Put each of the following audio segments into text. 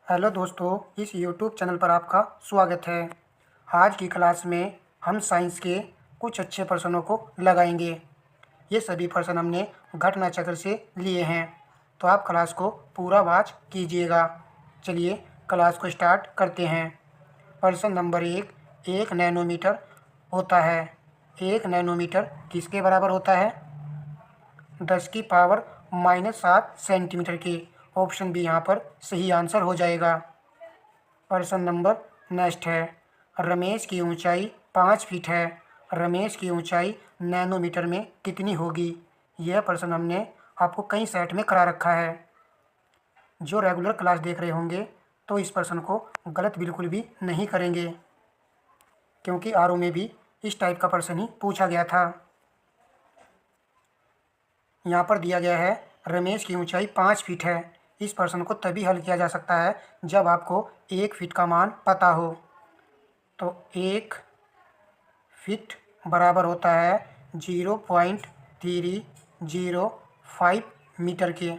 Hello दोस्तों, इस YouTube channel पर आपका स्वागत है। आज की क्लास में हम साइंस के कुछ अच्छे प्रश्नों को लगाएंगे। ये सभी प्रश्न हमने घटना चक्र से लिए हैं, तो आप क्लास को पूरा वॉच कीजिएगा। चलिए क्लास को स्टार्ट करते हैं। प्रश्न नंबर 1, 1 नैनोमीटर होता है। 1 नैनोमीटर किसके बराबर होता है? 10⁻⁻7 सेंटीमीटर के। ऑप्शन बी यहाँ पर सही आंसर हो जाएगा। प्रश्न नंबर नेक्स्ट है, रमेश की ऊंचाई 5 फीट है। रमेश की ऊंचाई नैनोमीटर में कितनी होगी? यह प्रश्न हमने आपको कई सेट में करा रखा है। जो रेगुलर क्लास देख रहे होंगे तो इस प्रश्न को गलत बिल्कुल भी नहीं करेंगे, क्योंकि आरओ में भी इस टाइप का प्रश्न ही पूछा गया था। यहाँ पर दिया गया है रमेश की ऊंचाई 5 फीट है। इस प्रश्न को तभी हल किया जा सकता है जब आपको 1 फीट का मान पता हो। तो 1 फीट बराबर होता है 0.305 मीटर के।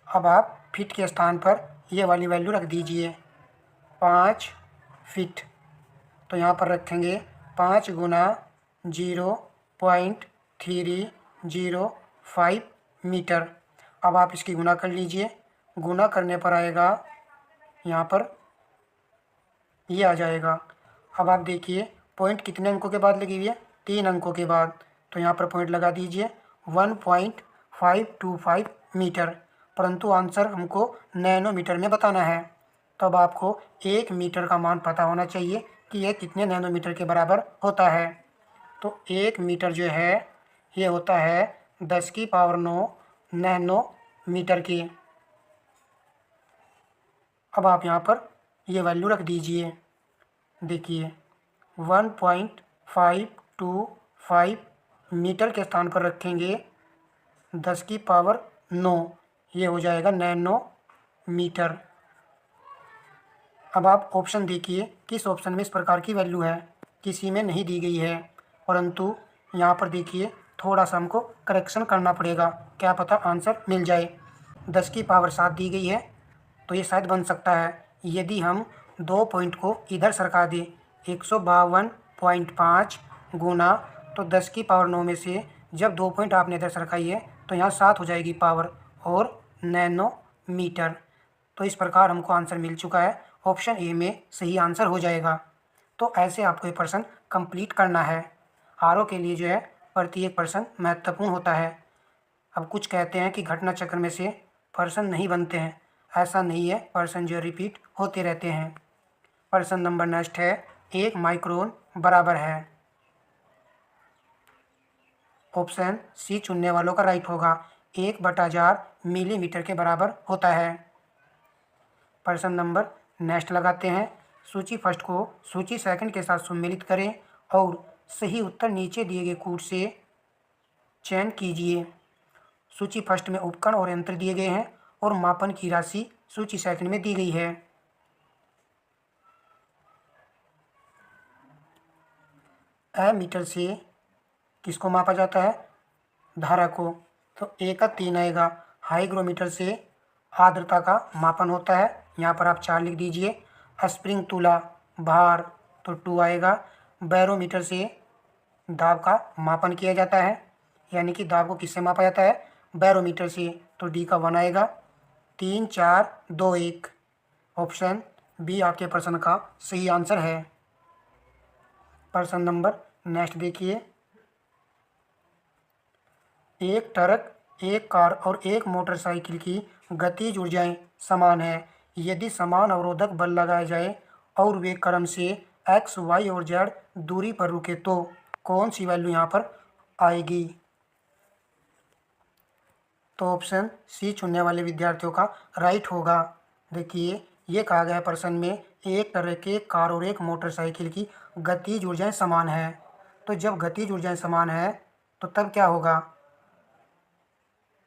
अब आप फीट के स्थान पर ये वाली वैल्यू रख दीजिए, 5 फीट। तो यहाँ पर रखेंगे 5 गुना 0.305 मीटर। अब आप इसकी गुना कर लीजिए। गुना करने पर आएगा, यहाँ पर ये आ जाएगा। अब आप देखिए पॉइंट कितने अंकों के बाद लगी हुई है? 3 अंकों के बाद। तो यहाँ पर पॉइंट लगा दीजिए 1.525 मीटर। परंतु आंसर हमको नैनोमीटर में बताना है, तब आपको 1 मीटर का मान पता होना चाहिए कि यह कितने नैनोमीटर के बराबर होता है। तो 1 मीटर जो है ये होता है 10⁻9 नैनोमीटर की। अब आप यहाँ पर ये वैल्यू रख दीजिए। देखिए 1.525 मीटर के स्थान पर रखेंगे 10⁻9, ये हो जाएगा नैनोमीटर। अब आप ऑप्शन देखिए, किस ऑप्शन में इस प्रकार की वैल्यू है? किसी में नहीं दी गई है, परंतु यहाँ पर देखिए थोड़ा सा हमको करेक्शन करना पड़ेगा, क्या पता आंसर मिल जाए। 10⁻7 दी गई है तो ये शायद बन सकता है। यदि हम 2 पॉइंट को इधर सरका दें, 152.5 गुना, तो 10⁻9 में से जब 2 पॉइंट आपने इधर सरकाई है तो यहाँ 7 हो जाएगी पावर और नैनोमीटर। तो इस प्रकार हमको आंसर मिल चुका है। ऑप्शन ए में सही आंसर हो जाएगा। तो ऐसे आपको ये प्रश्न कंप्लीट करना है। आरओ के लिए जो है प्रत्येक प्रश्न महत्वपूर्ण होता है। अब कुछ कहते हैं कि घटना चक्र में से प्रश्न नहीं बनते हैं, ऐसा नहीं है, प्रश्न जो रिपीट होते रहते हैं। प्रश्न नंबर नेक्स्ट है, 1 माइक्रोन बराबर है। ऑप्शन सी चुनने वालों का राइट होगा। 1/1000 मिलीमीटर के बराबर होता है। प्रश्न नंबर नेक्स्ट लगाते हैं। सूची फर्स्ट को सूची सेकंड के साथ सम्मिलित करें और सही उत्तर नीचे दिए गए कूट से चयन कीजिए। सूची फर्स्ट में उपकरण और यंत्र दिए गए हैं और मापन की राशि सूची सेकंड में दी गई है। मीटर से किसको मापा जाता है? धारा को। तो 1 का 3 आएगा। हाइग्रोमीटर से आर्द्रता का मापन होता है, यहाँ पर आप 4 लिख दीजिए। स्प्रिंग तुला भार, तो 2 आएगा। बैरोमीटर से दाब का मापन किया जाता है, यानी कि दाब को किससे मापा जाता है? बैरोमीटर से, तो डी का 1 आएगा। 3 4 2 1। ऑप्शन बी आपके प्रश्न का सही आंसर है। प्रश्न नंबर नेक्स्ट देखिए, एक ट्रक, एक कार और एक मोटरसाइकिल की गतिज ऊर्जाएं समान है। यदि समान अवरोधक बल लगाए जाए और वे क्रम से एक्स, वाई और जेड दूरी पर रुके तो कौन सी वैल्यू यहाँ पर आएगी? तो ऑप्शन सी चुनने वाले विद्यार्थियों का राइट होगा। देखिए ये कहा गया प्रश्न में, एक ट्रक, एक कार और एक मोटरसाइकिल की गतिज ऊर्जाएं समान है। तो जब गतिज ऊर्जाएं समान है तो तब क्या होगा?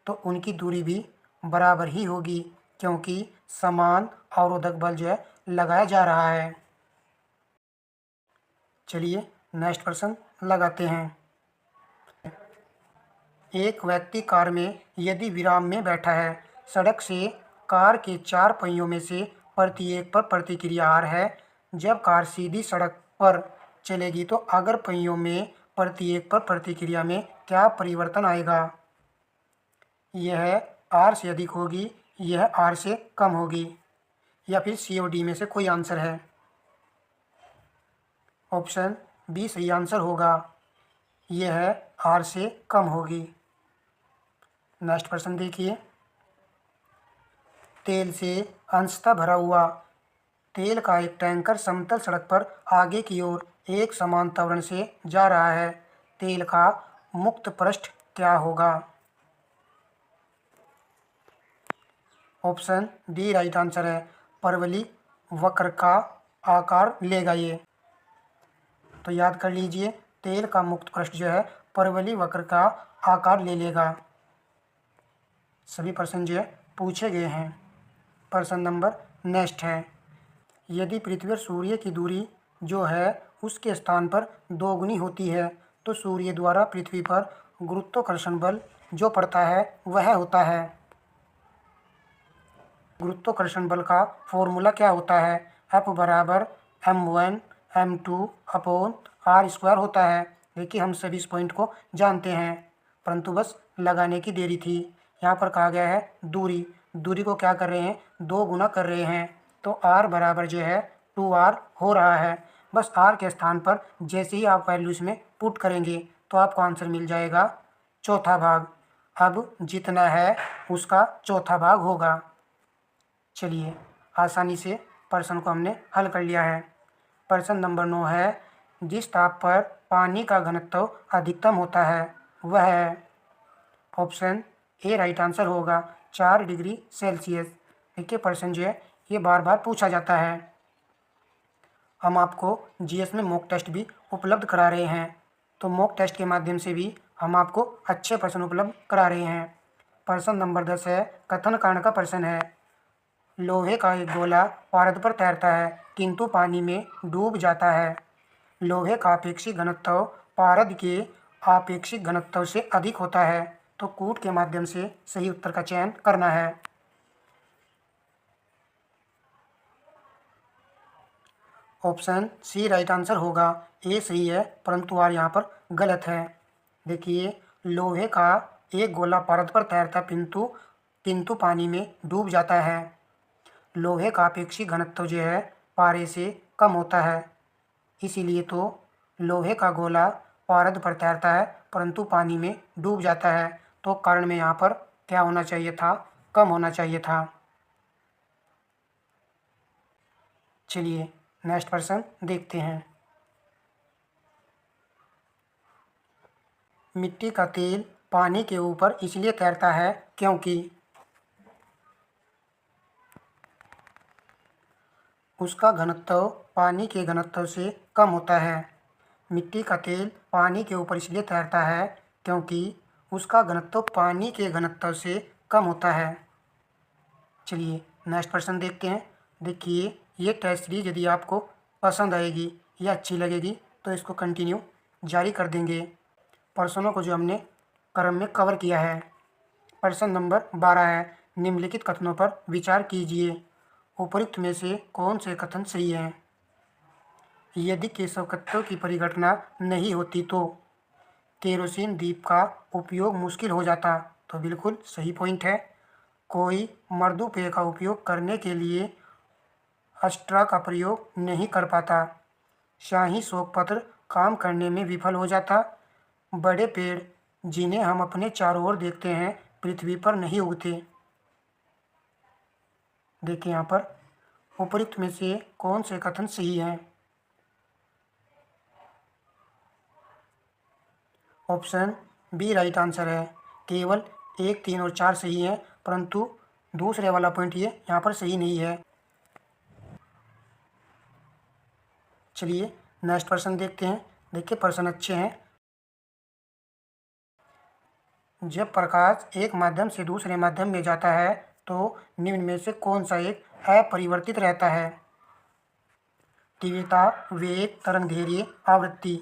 तो उनकी दूरी भी बराबर ही होगी, क्योंकि समान अवरोधक बल जो है लगाया जा रहा है। चलिए नेक्स्ट प्रश्न लगाते हैं। एक व्यक्ति कार में यदि विराम में बैठा है, सड़क से कार के 4 पहियों में से प्रत्येक पर प्रतिक्रिया r है। जब कार सीधी सड़क पर चलेगी तो अगर पहियों में प्रत्येक पर प्रतिक्रिया में क्या परिवर्तन आएगा? यह r से अधिक होगी, यह r से कम होगी, या फिर सी और डी में से कोई आंसर है? ऑप्शन बी सही आंसर होगा, यह r से कम होगी। नेक्स्ट प्रश्न देखिए, तेल से अंशतः भरा हुआ तेल का एक टैंकर समतल सड़क पर आगे की ओर एक समान त्वरण से जा रहा है। तेल का मुक्त पृष्ठ क्या होगा? ऑप्शन डी राइट आंसर है, परवलय वक्र का आकार लेगा ये। तो याद कर लीजिए, तेल का मुक्त पृष्ठ जो है परवलय वक्र का आकार ले लेगा। सभी प्रश्न जो है पूछे गए हैं। प्रश्न नंबर नेक्स्ट है, यदि पृथ्वी और सूर्य की दूरी जो है उसके स्थान पर दोगुनी होती है तो सूर्य द्वारा पृथ्वी पर गुरुत्वाकर्षण बल जो पड़ता है वह होता है। गुरुत्वाकर्षण बल का फॉर्मूला क्या होता है? F बराबर m1 m2 अपॉन r² होता है। देखिए हम सभी इस पॉइंट को जानते हैं, परंतु बस लगाने की देरी थी। यहाँ पर कहा गया है दूरी, दूरी को क्या कर रहे हैं? 2 गुना कर रहे हैं, तो r बराबर जो है 2r हो रहा है। बस r के स्थान पर जैसे ही आप वैल्यू इसमें पुट करेंगे तो आपको आंसर मिल जाएगा चौथा भाग। अब जितना है उसका चौथा भाग होगा। चलिए आसानी से प्रश्न को हमने हल कर लिया है। प्रश्न नंबर 9 है, जिस ताप पर पानी का घनत्व अधिकतम होता है वह है। ऑप्शन ए राइट आंसर होगा, 4 डिग्री सेल्सियस। देखिए प्रश्न जो है ये बार बार पूछा जाता है। हम आपको जीएस में मॉक टेस्ट भी उपलब्ध करा रहे हैं, तो मॉक टेस्ट के माध्यम से भी हम आपको अच्छे प्रश्न उपलब्ध करा रहे हैं। प्रश्न नंबर 10 है, कथन कारण का प्रश्न है। लोहे का एक गोला पारद पर तैरता है किंतु पानी में डूब जाता है। लोहे का आपेक्षिक घनत्व पारद के आपेक्षिक घनत्व से अधिक होता है, तो कूट के माध्यम से सही उत्तर का चयन करना है। ऑप्शन सी राइट आंसर होगा, ए सही है, परंतु आर यहाँ पर गलत है। देखिए लोहे का एक गोला पारद पर तैरता किंतु पानी में डूब जाता है। लोहे का अपेक्षिक घनत्व जो है पारे से कम होता है, इसीलिए तो लोहे का गोला पारद पर तैरता है परंतु पानी में डूब जाता है। तो कारण में यहाँ पर क्या होना चाहिए था? कम होना चाहिए था। चलिए नेक्स्ट प्रश्न देखते हैं। मिट्टी का तेल पानी के ऊपर इसलिए तैरता है क्योंकि उसका घनत्व पानी के घनत्व से कम होता है। मिट्टी का तेल पानी के ऊपर इसलिए तैरता है क्योंकि उसका घनत्व पानी के घनत्व से कम होता है। चलिए नेक्स्ट प्रश्न देखते हैं। देखिए ये टेस्ट सीरीज यदि आपको पसंद आएगी या अच्छी लगेगी तो इसको कंटिन्यू जारी कर देंगे। प्रश्नों को जो हमने क्रम में कवर किया है। प्रश्न नंबर 12 है, निम्नलिखित कथनों पर विचार कीजिए। उपयुक्त में से कौन से कथन सही हैं? यदि केशवकत्व की परिघटना नहीं होती तो केरोसिन दीप का उपयोग मुश्किल हो जाता, तो बिल्कुल सही पॉइंट है। कोई मर्दूपेय का उपयोग करने के लिए अस्ट्रा का प्रयोग नहीं कर पाता। शाही शोकपत्र काम करने में विफल हो जाता। बड़े पेड़ जिन्हें हम अपने चारों ओर देखते हैं पृथ्वी पर नहीं उगते। देखिए यहाँ पर उपयुक्त में से कौन से कथन सही हैं? ऑप्शन बी राइट आंसर है, केवल 1, 3 और 4 सही हैं, परंतु दूसरे वाला पॉइंट ये यहाँ पर सही नहीं है। चलिए नेक्स्ट प्रश्न देखते हैं। देखिए प्रश्न अच्छे हैं। जब प्रकाश एक माध्यम से दूसरे माध्यम में जाता है तो निम्न में से कौन सा एक अपरिवर्तित रहता है? तीव्रता, वेग, तरंगदैर्घ्य, आवृत्ति।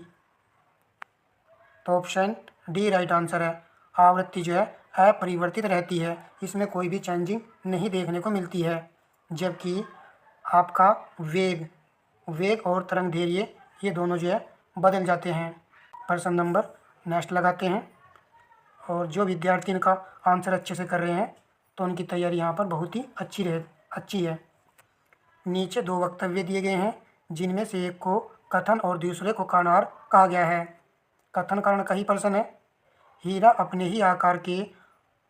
तो ऑप्शन डी राइट आंसर है। आवृत्ति जो है अपरिवर्तित रहती है, इसमें कोई भी चेंजिंग नहीं देखने को मिलती है। जबकि आपका वेग वेग और तरंग दैर्घ्य ये दोनों जो है बदल जाते हैं। प्रश्न नंबर नेक्स्ट लगाते हैं। और जो विद्यार्थी इनका आंसर अच्छे से कर रहे हैं तो उनकी तैयारी यहाँ पर बहुत ही अच्छी है। नीचे दो वक्तव्य दिए गए हैं जिनमें से एक को कथन और दूसरे को कानार कहा गया है। कथन कारण का ही प्रश्न है। हीरा अपने ही आकार के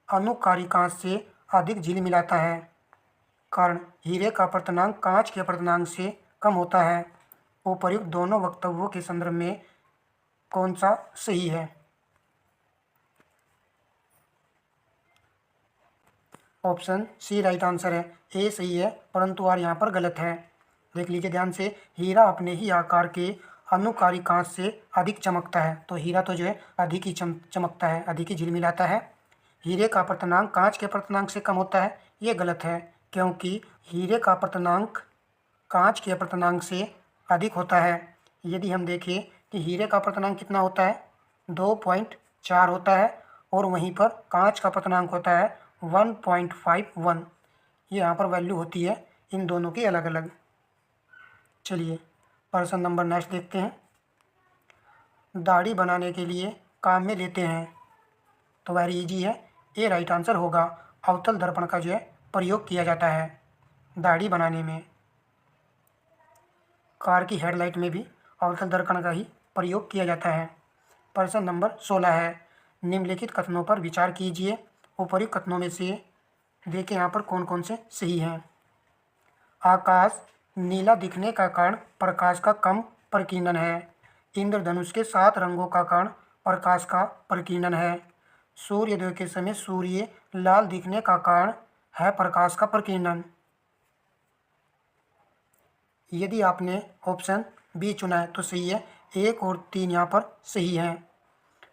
अनुकारी कांच से अधिक झिलमिलाता है। कारण हीरे का अपवर्तनांक कांच के अपवर्तनांक से कम होता है। उपर्युक्त दोनों वक्तव्यों के संदर्भ में कौन सा सही है? ऑप्शन सी राइट आंसर है। ए सही है परंतु आर यहाँ पर गलत है। देख लीजिए ध्यान से। हीरा अपने ही आकार के अनुकारी कांच से अधिक चमकता है। तो हीरा तो जो है अधिक ही चमकता है, अधिक ही झिलमिलाता है। हीरे का अपवर्तनांक कांच के अपवर्तनांक से कम होता है, ये गलत है क्योंकि हीरे का अपवर्तनांक कांच के अपवर्तनांक से अधिक होता है। यदि हम देखें कि हीरे का अपवर्तनांक कितना होता है 2.4 होता है और वहीं पर कांच का अपवर्तनांक होता है 1.51। ये यहाँ पर वैल्यू होती है इन दोनों की अलग अलग। चलिए प्रश्न नंबर नेक्स्ट देखते हैं। दाढ़ी बनाने के लिए काम में लेते हैं, तो वेरी इजी है। ए राइट आंसर होगा। अवतल दर्पण का जो है प्रयोग किया जाता है दाढ़ी बनाने में। कार की हेडलाइट में भी अवतल दर्पण का ही प्रयोग किया जाता है। प्रश्न नंबर 16 है। निम्नलिखित कथनों पर विचार कीजिए। उपर्युक्त कथनों में से देखें यहाँ पर कौन कौन से सही हैं। आकाश नीला दिखने का कारण प्रकाश का कम प्रकीर्णन है। इंद्रधनुष के 7 रंगों का कारण प्रकाश का प्रकीर्णन है। सूर्योदय के समय सूर्य लाल दिखने का कारण है प्रकाश का प्रकीर्णन। यदि आपने ऑप्शन बी चुना है तो सही है। 1 और 3 यहाँ पर सही हैं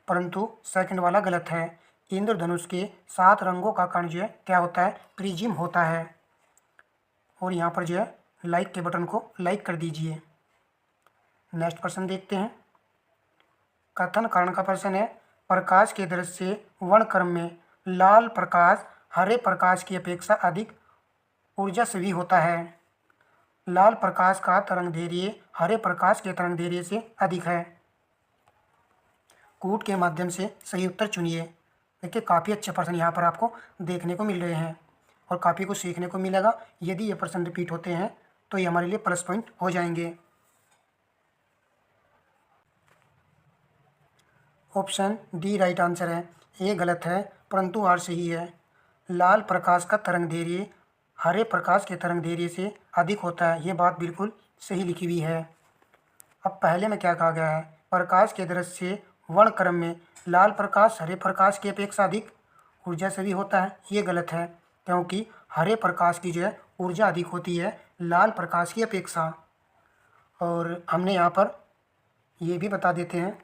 परंतु सेकंड वाला गलत है। इंद्रधनुष के 7 रंगों का कारण जो है क्या होता है? प्रिज्म होता है। और यहाँ पर जो है लाइक के बटन को लाइक कर दीजिए। नेक्स्ट प्रश्न देखते हैं। कथन कारण का प्रश्न है। प्रकाश के दृश्य वर्णक्रम में लाल प्रकाश हरे प्रकाश की अपेक्षा अधिक ऊर्जास्वी होता है। लाल प्रकाश का तरंगदैर्घ्य हरे प्रकाश के तरंगदैर्घ्य से अधिक है। कूट के माध्यम से सही उत्तर चुनिए। देखिए काफ़ी अच्छे प्रश्न यहाँ पर आपको देखने को मिल रहे हैं और काफ़ी कुछ सीखने को मिलेगा। यदि ये प्रश्न रिपीट होते हैं तो ये हमारे लिए प्लस पॉइंट हो जाएंगे। ऑप्शन डी राइट आंसर है। ए गलत है परंतु आर सही है। लाल प्रकाश का तरंगदैर्घ्य हरे प्रकाश के तरंगदैर्घ्य से अधिक होता है। ये बात बिल्कुल सही लिखी हुई है। अब पहले में क्या कहा गया है? प्रकाश के दृश्य वर्णक्रम में लाल प्रकाश हरे प्रकाश की अपेक्षा अधिक ऊर्जास्वी होता है। ये गलत है क्योंकि हरे प्रकाश की जो है ऊर्जा अधिक होती है लाल प्रकाश की अपेक्षा। और हमने यहाँ पर ये भी बता देते हैं,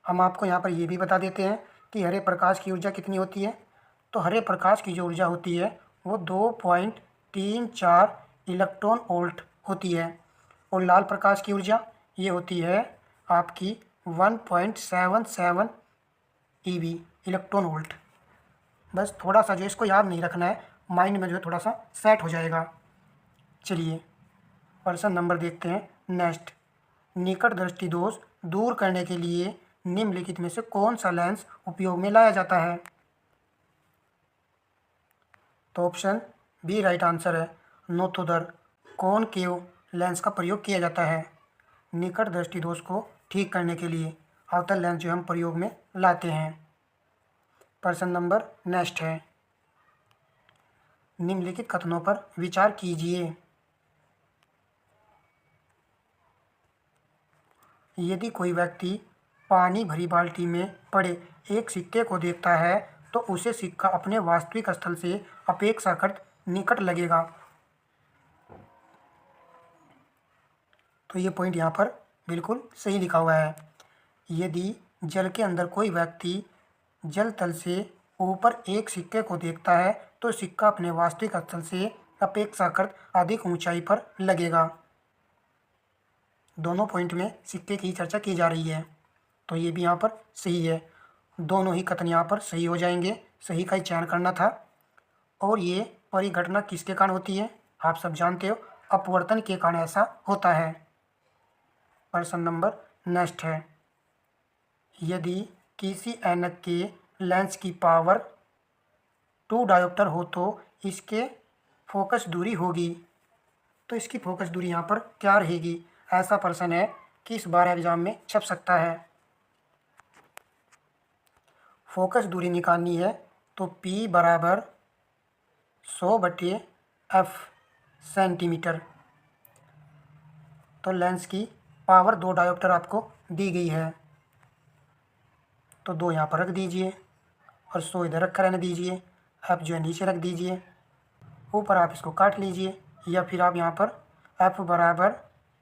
हम आपको यहाँ पर ये भी बता देते हैं कि हरे प्रकाश की ऊर्जा कितनी होती है। तो हरे प्रकाश की जो ऊर्जा होती है वो 2.34 इलेक्ट्रॉन वोल्ट होती है और लाल प्रकाश की ऊर्जा ये होती है आपकी 1.77 ईवी इलेक्ट्रॉन वोल्ट। बस थोड़ा सा जो इसको याद नहीं रखना है, माइंड में जो है थोड़ा सा सेट हो जाएगा। चलिए प्रश्न नंबर देखते हैं नेक्स्ट। निकट दृष्टि दोष दूर करने के लिए निम्नलिखित में से कौन सा लेंस उपयोग में लाया जाता है? तो ऑप्शन बी राइट आंसर है। नोथोदर कॉनकेव लेंस का प्रयोग किया जाता है निकट दृष्टि दोष को ठीक करने के लिए। अवतल लेंस जो हम प्रयोग में लाते हैं। प्रश्न नंबर नेक्स्ट है। निम्नलिखित कथनों पर विचार कीजिए। यदि कोई व्यक्ति पानी भरी बाल्टी में पड़े एक सिक्के को देखता है तो उसे सिक्का अपने वास्तविक स्थल से अपेक्षाकृत निकट लगेगा। तो ये पॉइंट यहाँ पर बिल्कुल सही लिखा हुआ है। यदि जल के अंदर कोई व्यक्ति जल तल से ऊपर एक सिक्के को देखता है तो सिक्का अपने वास्तविक स्थल से अपेक्षाकृत अधिक ऊंचाई पर लगेगा। दोनों पॉइंट में सिक्के की चर्चा की जा रही है तो ये भी यहाँ पर सही है। दोनों ही कथन यहाँ पर सही हो जाएंगे। सही का ही चयन करना था। और ये परिघटना किसके कारण होती है? आप सब जानते हो, अपवर्तन के कारण ऐसा होता है। प्रश्न नंबर नेक्स्ट है, यदि किसी ऐनक के लेंस की पावर 2 डायोप्टर हो तो इसके फोकस दूरी होगी। तो इसकी फोकस दूरी यहाँ पर क्या रहेगी? ऐसा प्रश्न है कि इस बार एग्जाम में छप सकता है। फोकस दूरी निकालनी है तो P बराबर 100/f सेंटीमीटर। तो लेंस की पावर 2 डायोप्टर आपको दी गई है, तो 2 यहाँ पर रख दीजिए और 100 इधर रखा रहने दीजिए। f जो है नीचे रख दीजिए, ऊपर आप इसको काट लीजिए, या फिर आप यहाँ पर f बराबर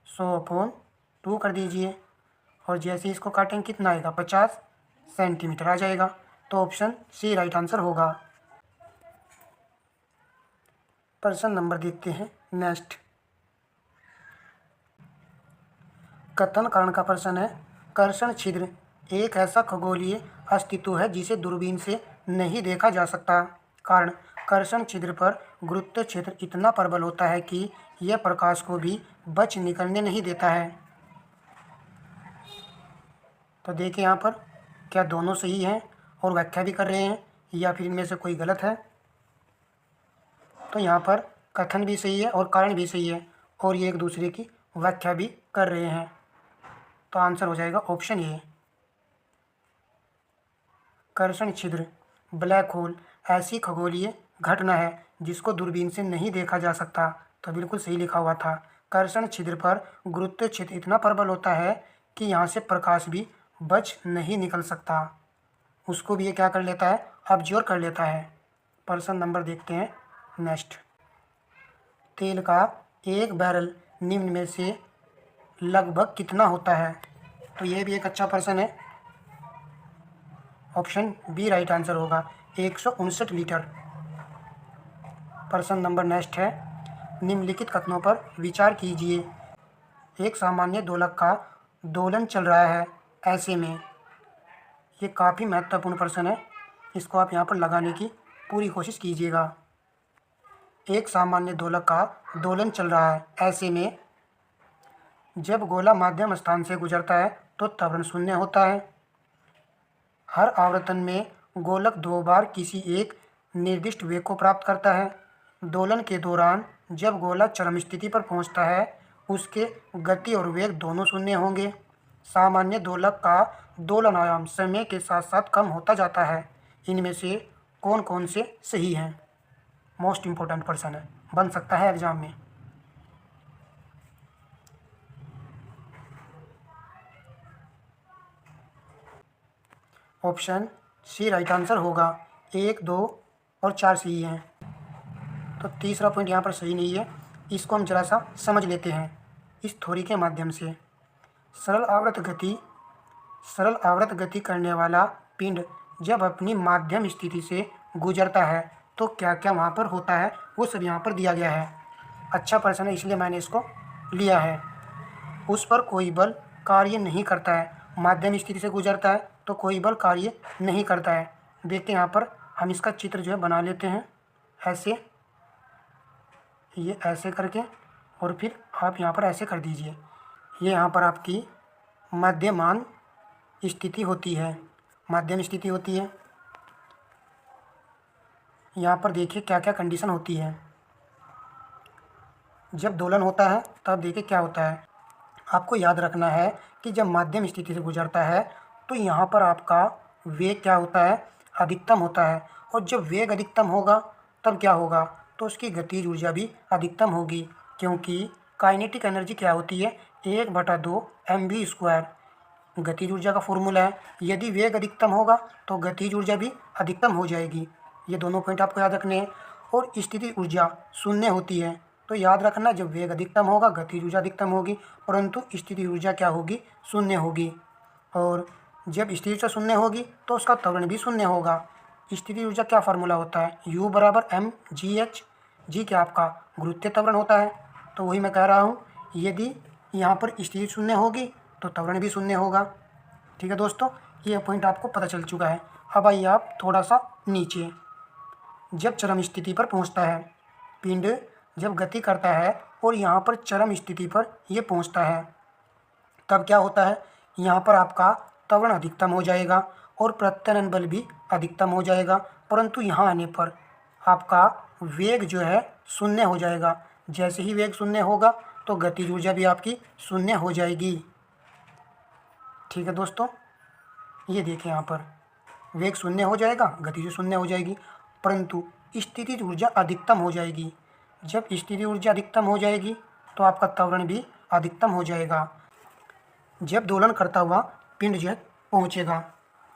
100/2 कर दीजिए, और जैसे इसको काटेंगे कितना आएगा? 50 सेंटीमीटर आ जाएगा। तो ऑप्शन सी राइट आंसर होगा। प्रश्न नंबर देखते हैं नेक्स्ट। कथन कारण का प्रश्न है, कर्षण छिद्र एक ऐसा खगोलीय अस्तित्व है जिसे दूरबीन से नहीं देखा जा सकता। कारण, कर्षण छिद्र पर गुरुत्व क्षेत्र इतना प्रबल होता है कि यह प्रकाश को भी बच निकलने नहीं देता है। तो देखिए यहाँ पर क्या दोनों सही हैं और व्याख्या भी कर रहे हैं, या फिर इनमें से कोई गलत है? तो यहाँ पर कथन भी सही है और कारण भी सही है, और ये एक दूसरे की व्याख्या भी कर रहे हैं। तो आंसर हो जाएगा ऑप्शन ए। कर्षण छिद्र ब्लैक होल ऐसी खगोलीय घटना है जिसको दूरबीन से नहीं देखा जा सकता। तो बिल्कुल सही लिखा हुआ था। कर्षण छिद्र पर गुरुत्व क्षेत्र इतना प्रबल होता है कि यहाँ से प्रकाश भी बच नहीं निकल सकता, उसको भी ये क्या कर लेता है? अब्जॉर्ब कर लेता है। प्रश्न नंबर देखते हैं नेक्स्ट। तेल का एक बैरल निम्न में से लगभग कितना होता है? तो ये भी एक अच्छा प्रश्न है। ऑप्शन बी राइट आंसर होगा, 159 लीटर। प्रश्न नंबर नेक्स्ट है, निम्नलिखित कथनों पर विचार कीजिए। एक सामान्य दोलक का दोलन चल रहा है, ऐसे में। ये काफ़ी महत्वपूर्ण प्रश्न है, इसको आप यहाँ पर लगाने की पूरी कोशिश कीजिएगा। एक सामान्य दोलक का दोलन चल रहा है, ऐसे में जब गोला माध्यम स्थान से गुजरता है तो त्वरण शून्य होता है। हर आवर्तन में गोलक 2 बार किसी एक निर्दिष्ट वेग को प्राप्त करता है। दोलन के दौरान जब गोला चरम स्थिति पर पहुंचता है उसके गति और वेग दोनों शून्य होंगे। सामान्य दोलक का दोलन आयाम समय के साथ साथ कम होता जाता है। इनमें से कौन कौन से सही हैं? मोस्ट इम्पोर्टेंट प्रश्न है, बन सकता है एग्जाम में। ऑप्शन सी राइट आंसर होगा, 1, 2 और 4 सही हैं। तो तीसरा पॉइंट यहाँ पर सही नहीं है, इसको हम जरा सा समझ लेते हैं इस थ्योरी के माध्यम से। सरल आवर्त गति करने वाला पिंड जब अपनी माध्यम स्थिति से गुजरता है तो क्या क्या वहाँ पर होता है, वो सब यहाँ पर दिया गया है। अच्छा प्रश्न है, इसलिए मैंने इसको लिया है। उस पर कोई बल कार्य नहीं करता है, माध्यम स्थिति से गुजरता है तो कोई बल कार्य नहीं करता है। देखते हैं यहाँ पर हम इसका चित्र जो है बना लेते हैं, ऐसे, ये ऐसे करके, और फिर आप यहाँ पर ऐसे कर दीजिए। ये यहाँ पर आपकी मध्यमान स्थिति होती है, माध्यम स्थिति होती है। यहाँ पर देखिए क्या क्या कंडीशन होती है। जब दोलन होता है तब देखिए क्या होता है। आपको याद रखना है कि जब माध्यम स्थिति से गुजरता है तो यहाँ पर आपका वेग क्या होता है? अधिकतम होता है। और जब वेग अधिकतम होगा तब क्या होगा? तो उसकी गतिज ऊर्जा भी अधिकतम होगी, क्योंकि काइनेटिक एनर्जी क्या होती है? 1/2 mv²। गतिज ऊर्जा का फॉर्मूला है। यदि वेग अधिकतम होगा तो गतिज ऊर्जा भी अधिकतम हो जाएगी। ये दोनों पॉइंट आपको याद रखने हैं। और स्थितिज ऊर्जा शून्य होती है, तो याद रखना जब वेग अधिकतम होगा गतिज ऊर्जा अधिकतम होगी, परंतु स्थितिज ऊर्जा क्या होगी? शून्य होगी। और जब स्थितिज ऊर्जा शून्य होगी तो उसका त्वरण भी शून्य होगा। स्थितिज ऊर्जा क्या फार्मूला होता है? U = mgh। जी क्या आपका गुरुत्वीय त्वरण होता है। तो वही मैं कह रहा हूँ, यदि यहाँ पर स्थिति शून्य होगी तो त्वरण भी शून्य होगा। ठीक है दोस्तों, ये पॉइंट आपको पता चल चुका है। अब आइए आप थोड़ा सा नीचे। जब चरम स्थिति पर पहुँचता है पिंड, जब गति करता है और यहाँ पर चरम स्थिति पर ये पहुँचता है। तब क्या होता है, यहाँ पर आपका त्वरण अधिकतम हो जाएगा और प्रत्यानयन बल भी अधिकतम हो जाएगा, परंतु यहाँ आने पर आपका वेग जो है शून्य हो जाएगा। जैसे ही वेग शून्य होगा तो गतिज ऊर्जा भी आपकी शून्य हो जाएगी। ठीक है दोस्तों, ये देखिए यहाँ पर वेग शून्य हो जाएगा, गतिज शून्य हो जाएगी, परंतु स्थितिज ऊर्जा अधिकतम हो जाएगी। जब स्थितिज ऊर्जा अधिकतम हो जाएगी तो आपका त्वरण भी अधिकतम हो जाएगा। जब दोलन करता हुआ पिंड जो है पहुँचेगा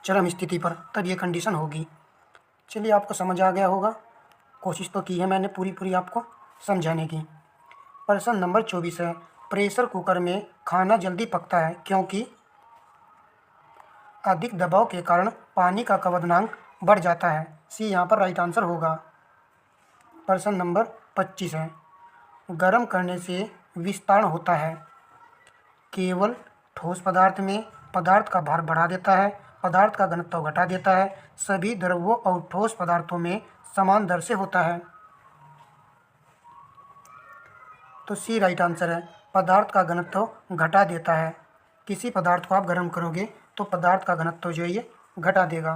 चरम स्थिति पर, तब ये कंडीशन होगी। चलिए, आपको समझ आ गया होगा। कोशिश तो की है मैंने पूरी आपको समझाने की। प्रश्न नंबर 24 है, प्रेशर कुकर में खाना जल्दी पकता है क्योंकि अधिक दबाव के कारण पानी का क्वथनांक बढ़ जाता है। सी यहाँ पर राइट आंसर होगा। प्रश्न नंबर 25 है, गर्म करने से विस्तारण होता है। केवल ठोस पदार्थ में पदार्थ का भार बढ़ा देता है, पदार्थ का घनत्व घटा देता है, सभी द्रवों और ठोस पदार्थों में समान दर से होता है। तो सी राइट आंसर है, पदार्थ का घनत्व घटा देता है। किसी पदार्थ को आप गर्म करोगे तो पदार्थ का घनत्व जो है ये घटा देगा।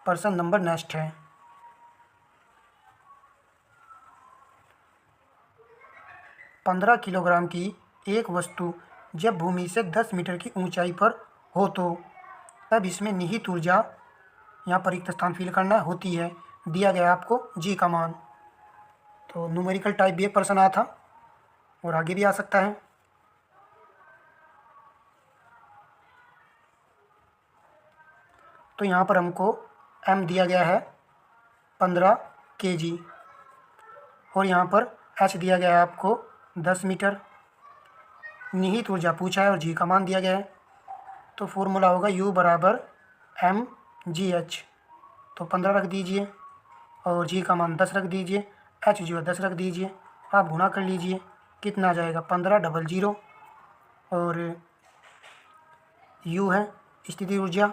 प्रश्न नंबर नेक्स्ट है, पंद्रह किलोग्राम की एक वस्तु जब भूमि से 10 मीटर की ऊंचाई पर हो तो तब इसमें निहित ऊर्जा, यहाँ पर रिक्त स्थान फिल करना होती है। दिया गया आपको जी का मान। तो न्यूमेरिकल टाइप भी एक प्रश्न आया था और आगे भी आ सकता है। तो यहाँ पर हमको m दिया गया है 15 kg और यहाँ पर h दिया गया है आपको 10 मीटर। निहित ऊर्जा पूछा है और जी का मान दिया गया है। तो फॉर्मूला होगा U बराबर mgh। तो 15 रख दीजिए और जी का मान 10 रख दीजिए, h जो है 10 रख दीजिए। आप गुणा कर लीजिए, कितना आ जाएगा 1500 और U है स्थिति ऊर्जा।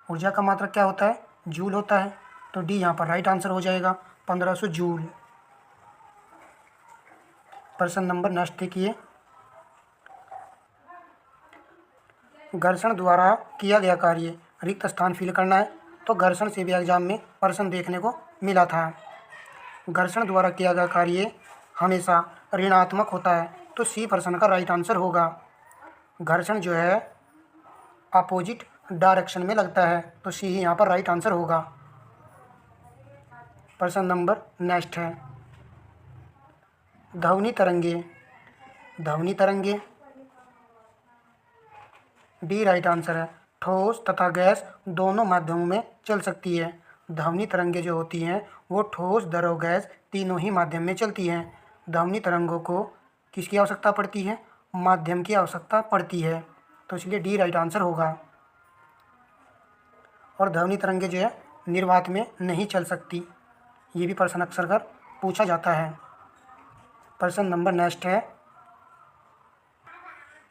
ऊर्जा का मात्रक क्या होता है, जूल होता है। तो डी यहाँ पर राइट आंसर हो जाएगा, 1500 जूल। प्रश्न नंबर नेक्स्ट देखिए, घर्षण द्वारा किया गया कार्य रिक्त स्थान फिल करना है। तो घर्षण से भी एग्जाम में प्रश्न देखने को मिला था। घर्षण द्वारा किया गया कार्य हमेशा ऋणात्मक होता है। तो सी प्रश्न का राइट आंसर होगा। घर्षण जो है अपोजिट डायरेक्शन में लगता है। तो सी ही यहाँ पर राइट आंसर होगा। प्रश्न नंबर नेक्स्ट है, ध्वनि तरंगे। ध्वनि तरंगे डी राइट आंसर है। ठोस तथा गैस दोनों माध्यमों में चल सकती है। ध्वनि तरंगे जो होती हैं वो ठोस, द्रव, गैस तीनों ही माध्यम में चलती हैं। ध्वनि तरंगों को किसकी आवश्यकता पड़ती है, माध्यम की आवश्यकता पड़ती है। तो इसलिए डी राइट आंसर होगा। और ध्वनि तरंगे जो है निर्वात में नहीं चल सकती। ये भी प्रश्न अक्सर कर पूछा जाता है। प्रश्न नंबर नेक्स्ट है,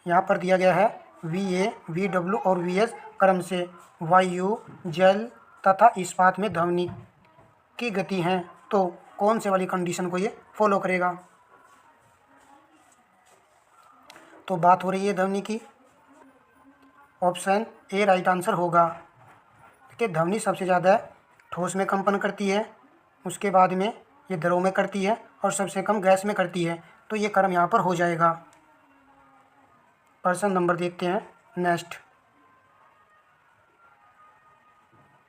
यहाँ पर दिया गया है VA, VW और VS क्रम से वायु, जल तथा इस्पात में ध्वनि की गति हैं। तो कौन से वाली कंडीशन को ये फॉलो करेगा। तो बात हो रही है ध्वनि की। ऑप्शन ए राइट आंसर होगा। देखिए, ध्वनि सबसे ज़्यादा ठोस में कंपन करती है, उसके बाद में ये द्रव में करती है और सबसे कम गैस में करती है। तो ये क्रम यहाँ पर हो जाएगा। प्रश्न नंबर देखते हैं नेक्स्ट।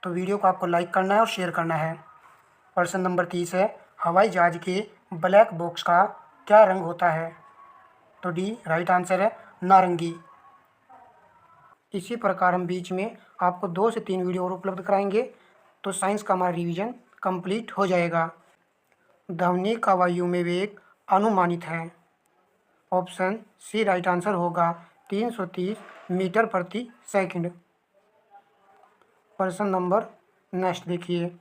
तो वीडियो को आपको लाइक करना है और शेयर करना है। प्रश्न नंबर 30 है, हवाई जहाज के ब्लैक बॉक्स का क्या रंग होता है। तो डी राइट आंसर है, नारंगी। इसी प्रकार हम बीच में आपको 2 से 3 वीडियो और उपलब्ध कराएंगे, तो साइंस का हमारा रिवीजन कंप्लीट हो जाएगा। ध्वनि का वायु में वेग अनुमानित है। ऑप्शन सी राइट आंसर होगा, 330 मीटर प्रति सेकंड। प्रश्न नंबर नेक्स्ट देखिए,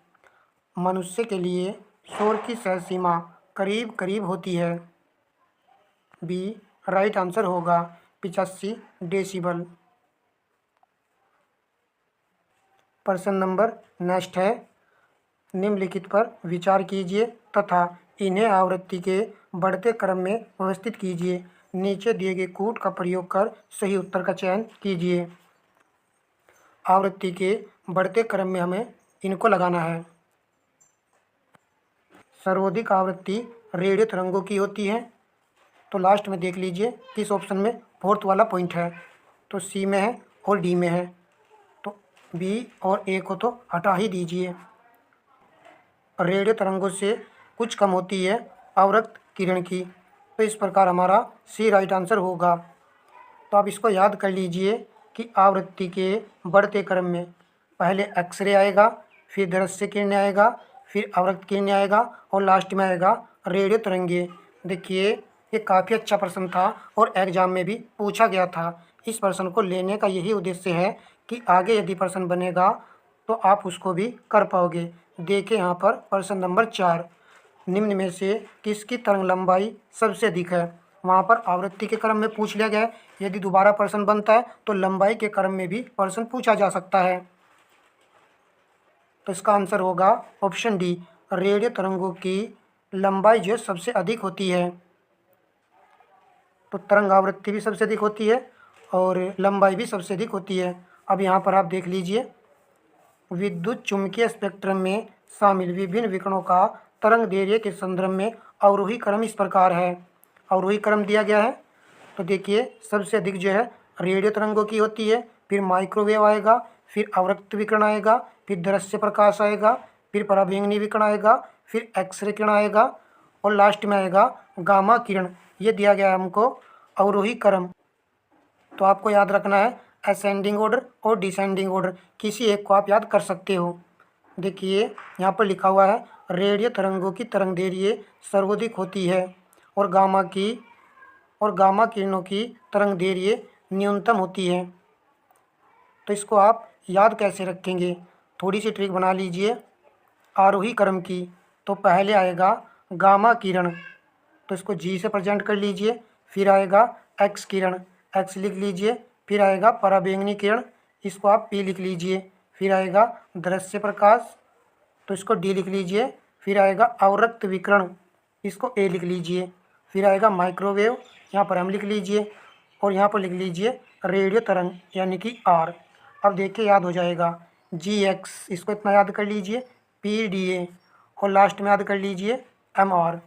मनुष्य के लिए शोर की सह सीमा करीब करीब होती है। बी राइट आंसर होगा, 85 डेसिबल। प्रश्न नंबर नेक्स्ट है, निम्नलिखित पर विचार कीजिए तथा इन्हें आवृत्ति के बढ़ते क्रम में व्यवस्थित कीजिए। नीचे दिए गए कूट का प्रयोग कर सही उत्तर का चयन कीजिए। आवृत्ति के बढ़ते क्रम में हमें इनको लगाना है। सर्वाधिक आवृत्ति रेडियो तरंगों की होती है। तो लास्ट में देख लीजिए किस ऑप्शन में फोर्थ वाला पॉइंट है। तो सी में है और डी में है। तो बी और ए को तो हटा ही दीजिए। रेडियो तरंगों से कुछ कम होती है अवरक्त किरण की। तो इस प्रकार हमारा सी राइट आंसर होगा। तो आप इसको याद कर लीजिए कि आवृत्ति के बढ़ते क्रम में पहले एक्सरे आएगा, फिर दृश्य किरण आएगा, फिर अवरक्त किरण आएगा और लास्ट में आएगा रेडियो तरंगे। देखिए ये काफ़ी अच्छा प्रश्न था और एग्जाम में भी पूछा गया था। इस प्रश्न को लेने का यही उद्देश्य है कि आगे यदि प्रश्न बनेगा तो आप उसको भी कर पाओगे। देखिए यहाँ पर प्रश्न नंबर 4, निम्न में से किसकी तरंग लंबाई सबसे अधिक है। वहाँ पर आवृत्ति के क्रम में पूछ लिया गया है। यदि दोबारा प्रश्न बनता है तो लंबाई के क्रम में भी प्रश्न पूछा जा सकता है। तो इसका आंसर होगा ऑप्शन डी, रेडियो तरंगों की लंबाई जो सबसे अधिक होती है। तो तरंग आवृत्ति भी सबसे अधिक होती है और लंबाई भी सबसे अधिक होती है। अब यहाँ पर आप देख लीजिए, विद्युत चुम्बकीय स्पेक्ट्रम में शामिल विभिन्न विकिरणों का तरंग दैर्ध्य के संदर्भ में अवरोही क्रम इस प्रकार है। अवरोही क्रम दिया गया है। तो देखिए सबसे अधिक जो है रेडियो तरंगों की होती है, फिर माइक्रोवेव आएगा, फिर अवरक्त विकिरण आएगा, फिर दृश्य प्रकाश आएगा, फिर पराबैंगनी विकिरण आएगा, फिर एक्सरे किरण आएगा और लास्ट में आएगा गामा किरण। ये दिया गया है हमको अवरोही क्रम। तो आपको याद रखना है असेंडिंग ऑर्डर और डिसेंडिंग ऑर्डर, किसी एक को आप याद कर सकते हो। देखिए यहाँ पर लिखा हुआ है रेडियो तरंगों की तरंग दैर्ध्य सर्वाधिक होती है और गामा किरणों की तरंग दैर्ध्य न्यूनतम होती है। तो इसको आप याद कैसे रखेंगे, थोड़ी सी ट्रिक बना लीजिए आरोही क्रम की। तो पहले आएगा गामा किरण, तो इसको जी से प्रेजेंट कर लीजिए। फिर आएगा एक्स किरण, एक्स लिख लीजिए। फिर आएगा पराबैंगनी किरण, इसको आप पी लिख लीजिए। फिर आएगा दृश्य प्रकाश, तो इसको डी लिख लीजिए। फिर आएगा अवरक्त विकिरण, इसको ए लिख लीजिए। फिर आएगा माइक्रोवेव, यहाँ पर एम लिख लीजिए और यहाँ पर लिख लीजिए रेडियो तरंग यानी कि आर। अब देखिए याद हो जाएगा जी एक्स, इसको इतना याद कर लीजिए, पी डी ए और लास्ट में याद कर लीजिए एम आर।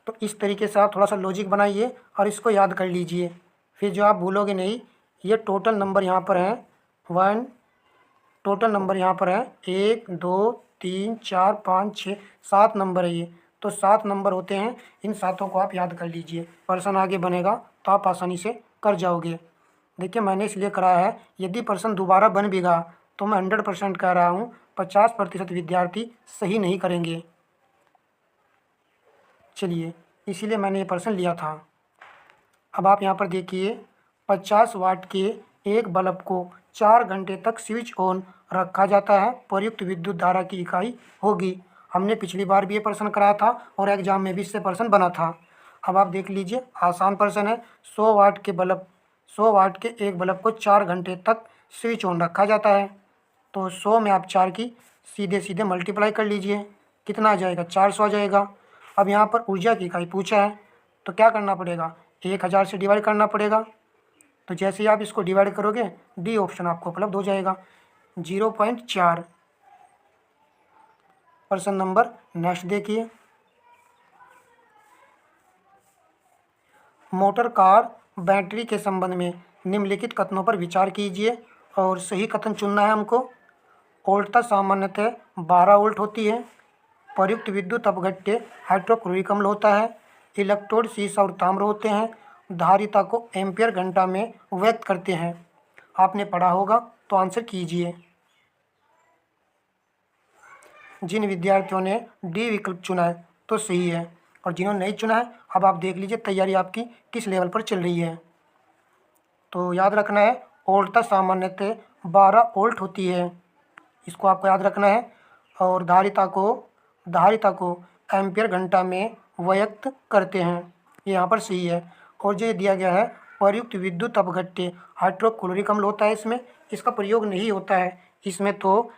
तो इस तरीके से आप थोड़ा सा लॉजिक बनाइए और इसको याद कर लीजिए, फिर जो आप भूलोगे नहीं। ये टोटल नंबर यहाँ पर हैं 1, टोटल नंबर यहाँ पर है 1 2 3 4 5 6 7 नंबर है ये। तो 7 नंबर होते हैं, इन सातों को आप याद कर लीजिए। प्रश्न आगे बनेगा तो आप आसानी से कर जाओगे। देखिए मैंने इसलिए कराया है, यदि प्रश्न दोबारा बन भी गया तो मैं 100% कह रहा हूँ 50% विद्यार्थी सही नहीं करेंगे। चलिए इसीलिए मैंने ये प्रश्न लिया था। अब आप यहाँ पर देखिए 50 वाट के एक बल्ब को 4 घंटे तक स्विच ऑन रखा जाता है, प्रयुक्त विद्युत धारा की इकाई होगी। हमने पिछली बार भी ये प्रश्न कराया था और एग्जाम में भी इससे प्रश्न बना था। अब आप देख लीजिए आसान प्रश्न है। 100 वाट के एक बल्ब को 4 घंटे तक स्विच ऑन रखा जाता है। तो 100 में आप 4 की सीधे सीधे मल्टीप्लाई कर लीजिए, कितना आ जाएगा 400 आ जाएगा। अब यहाँ पर ऊर्जा की इकाई पूछा है तो क्या करना पड़ेगा, 1000 से डिवाइड करना पड़ेगा। तो जैसे ही आप इसको डिवाइड करोगे डी ऑप्शन आपको उपलब्ध हो जाएगा 0.4। प्रश्न नंबर नेक्स्ट देखिए, मोटर कार बैटरी के संबंध में निम्नलिखित कथनों पर विचार कीजिए और सही कथन चुनना है हमको। वोल्टता सामान्यतः 12 वोल्ट होती है। प्रयुक्त विद्युत अपघट्य हाइड्रोक्लोरिक अम्ल होता है। इलेक्ट्रोड सीसा और ताम्र होते हैं। धारिता को एम्पियर घंटा में व्यक्त करते हैं। आपने पढ़ा होगा तो आंसर कीजिए। जिन विद्यार्थियों ने डी विकल्प चुना है तो सही है और जिन्होंने नहीं चुना है अब आप देख लीजिए तैयारी आपकी किस लेवल पर चल रही है। तो याद रखना है वोल्टता सामान्यतः 12 वोल्ट होती है, इसको आपको याद रखना है। और धारिता को एम्पियर घंटा में व्यक्त करते हैं, ये यहाँ पर सही है। और जो दिया गया है प्रयुक्त विद्युत अपघट्य हाइड्रोक्लोरिक अम्ल होता है, इसमें इसका प्रयोग नहीं होता है। इसमें तो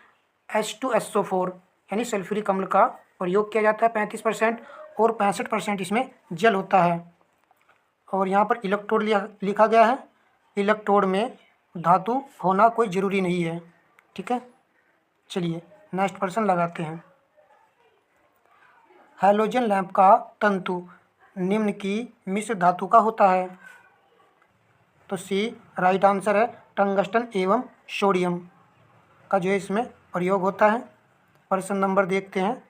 H2SO4 यानी सल्फ्यूरिक अम्ल का प्रयोग किया जाता है 35%, और 65% इसमें जल होता है। और यहाँ पर इलेक्ट्रोड लिखा गया है। इलेक्ट्रोड में धातु होना कोई ज़रूरी नहीं है, ठीक है। चलिए नेक्स्ट प्रश्न लगाते हैं। हैलोजन लैंप का तंतु निम्न की मिश्र धातु का होता है। तो सी राइट आंसर है। टंगस्टन एवं सोडियम का जो है इसमें प्रयोग होता है। प्रश्न नंबर देखते हैं।